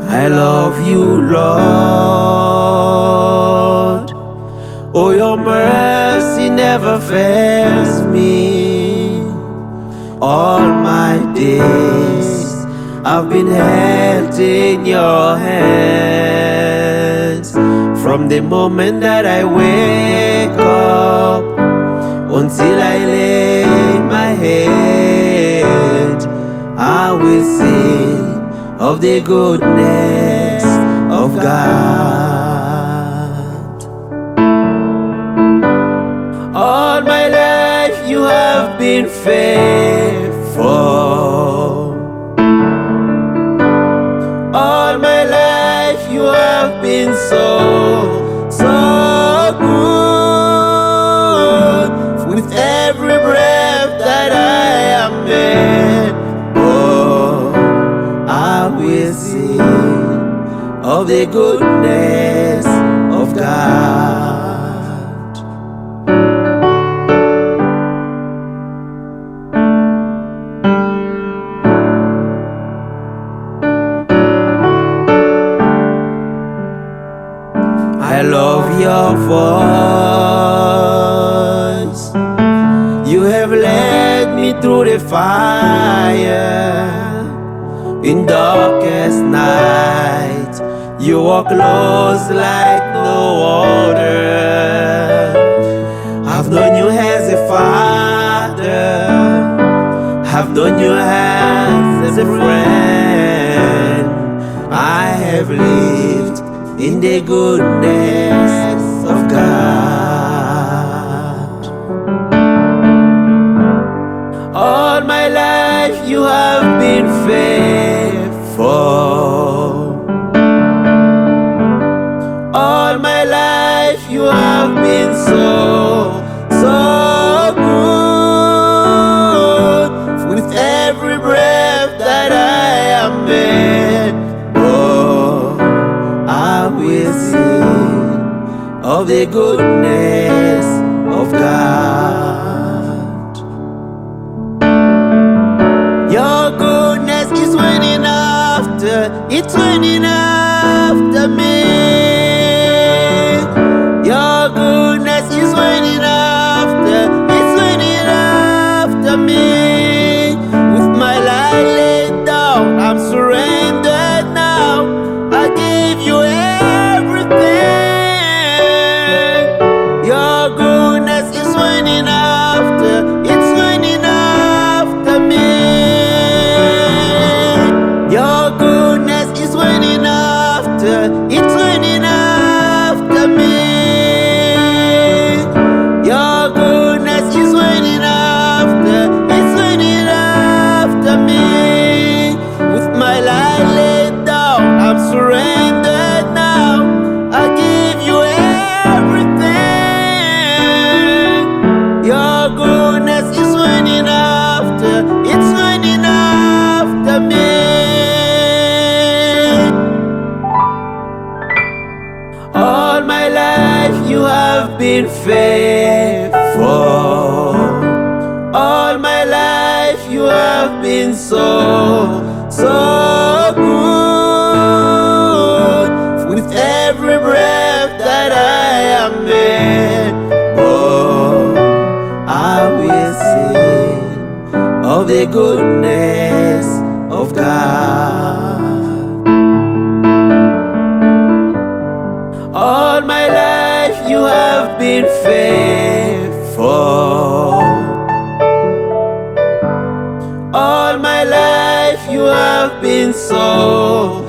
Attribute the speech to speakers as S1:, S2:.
S1: I love you, Lord. Oh, your mercy never fails me. All my days I've been held in your hands. From the moment that I wake up until I lay my head, I will sing of the goodness of God. All my life you have been faithful. All my life you have been so good. With every breath that I am in, oh, I will sing of the goodness of God. I love your voice. You have led me through the fire. In darkest night, you walk close like no other. I've known you as a father, I've known you as a friend. I have lived in the goodness of God. All my life you have been faithful. All my life you have been so good. With every breath that I am in, oh, I will sing of the goodness of God. Your goodness is running after, it's running after me. Your goodness is running after, it's running after me. With my life laid down, I'm surrendered now. I give you everything. Your goodness is running after, it's running after me. Your goodness is running after, it's running after me. Your goodness is running after, it's running after me. With my life laid down, I'm surrendered now. I give you everything. Your goodness is running after, it's running after me. All my life you have been faithful. All my life you have been so good. With every breath that I am in, oh, I will sing of the goodness of God. All my life you have been faithful. All my life you have been so